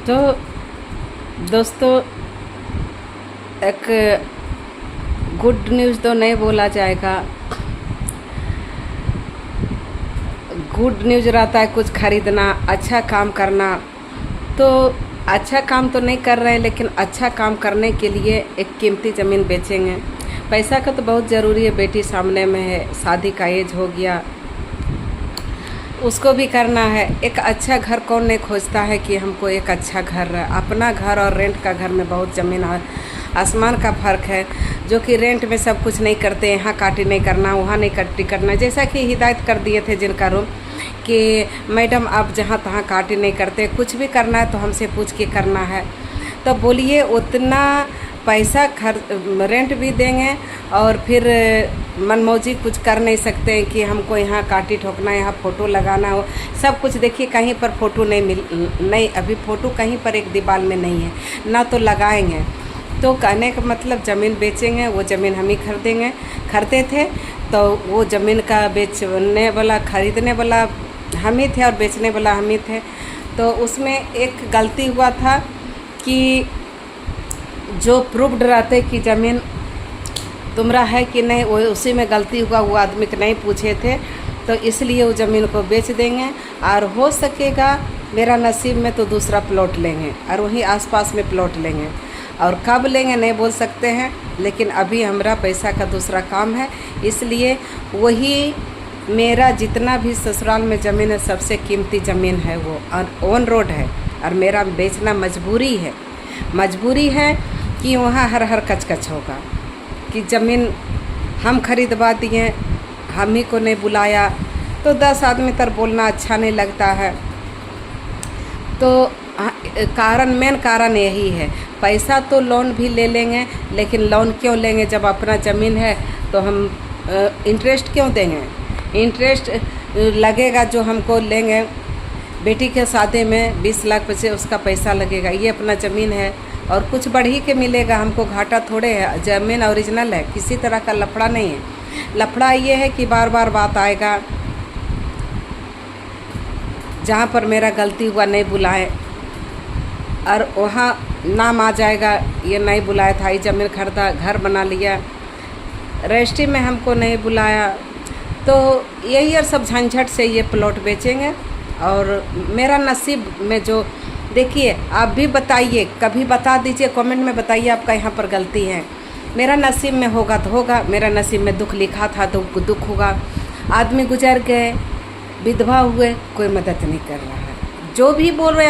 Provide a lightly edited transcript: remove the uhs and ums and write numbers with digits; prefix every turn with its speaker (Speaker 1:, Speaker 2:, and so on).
Speaker 1: तो दोस्तों, एक गुड न्यूज़ तो नहीं बोला जाएगा। गुड न्यूज़ रहता है कुछ खरीदना, अच्छा काम करना। तो अच्छा काम तो नहीं कर रहे हैं, लेकिन अच्छा काम करने के लिए एक कीमती ज़मीन बेचेंगे। पैसा का तो बहुत ज़रूरी है, बेटी सामने में है, शादी का एज हो गया, उसको भी करना है। एक अच्छा घर कौन नहीं खोजता है कि हमको एक अच्छा घर है। अपना घर और रेंट का घर में बहुत ज़मीन आसमान का फ़र्क है। जो कि रेंट में सब कुछ नहीं करते, यहाँ काटी नहीं करना, वहाँ नहीं कट्टी करना। जैसा कि हिदायत कर दिए थे जिनका रूम कि मैडम आप जहाँ तहाँ काटी नहीं करते, कुछ भी करना है तो हमसे पूछ के करना है। तो बोलिए उतना पैसा रेंट भी देंगे और फिर मनमौजी कुछ कर नहीं सकते हैं कि हमको यहाँ काटी ठोकना, यहाँ फ़ोटो लगाना हो। सब कुछ देखिए, कहीं पर फ़ोटो नहीं अभी फ़ोटो कहीं पर एक दीवार में नहीं है, ना तो लगाएंगे। तो कहने का मतलब ज़मीन बेचेंगे, वो ज़मीन हम ही खरीदे थे। तो वो ज़मीन का बेचने वाला, खरीदने वाला हम ही थे और बेचने वाला हम ही थे। तो उसमें एक गलती हुआ था कि जो प्रूफ्ड रहते कि ज़मीन तुम्हारा है कि नहीं, वो उसी में गलती हुआ। वो आदमी को नहीं पूछे थे, तो इसलिए वो ज़मीन को बेच देंगे। और हो सकेगा मेरा नसीब में तो दूसरा प्लॉट लेंगे और वहीं आसपास में प्लॉट लेंगे। और कब लेंगे नहीं बोल सकते हैं, लेकिन अभी हमारा पैसा का दूसरा काम है, इसलिए वही मेरा जितना भी ससुराल में ज़मीन है सबसे कीमती ज़मीन है वो, और ऑन रोड है। और मेरा बेचना मजबूरी है कि वहाँ हर कच होगा कि ज़मीन हम खरीदवा दिए, हम ही को नहीं बुलाया। तो 10 आदमी तर बोलना अच्छा नहीं लगता है। तो मेन कारण यही है। पैसा तो लोन भी ले लेंगे, लेकिन लोन क्यों लेंगे जब अपना ज़मीन है? तो हम इंटरेस्ट क्यों देंगे? इंटरेस्ट लगेगा जो हमको लेंगे। बेटी के शादी में 20 लाख पैसे उसका पैसा लगेगा, ये अपना ज़मीन है और कुछ बढ़ ही के मिलेगा, हमको घाटा थोड़े है। ज़मीन ओरिजिनल है, किसी तरह का लफड़ा नहीं है। लफड़ा ये है कि बार बार बात आएगा, जहाँ पर मेरा गलती हुआ नहीं बुलाए और वहाँ नाम आ जाएगा ये नहीं बुलाया था, ये ज़मीन खरीदा, घर बना लिया, रजिस्ट्री में हमको नहीं बुलाया। तो यही और सब झंझट से ये प्लॉट बेचेंगे। और मेरा नसीब में जो, देखिए आप भी बताइए, कभी बता दीजिए, कमेंट में बताइए आपका यहाँ पर गलती है। मेरा नसीब में होगा तो होगा, मेरा नसीब में दुख लिखा था तो दुख होगा। आदमी गुजर गए, विधवा हुए, कोई मदद नहीं कर रहा है। जो भी बोल रहे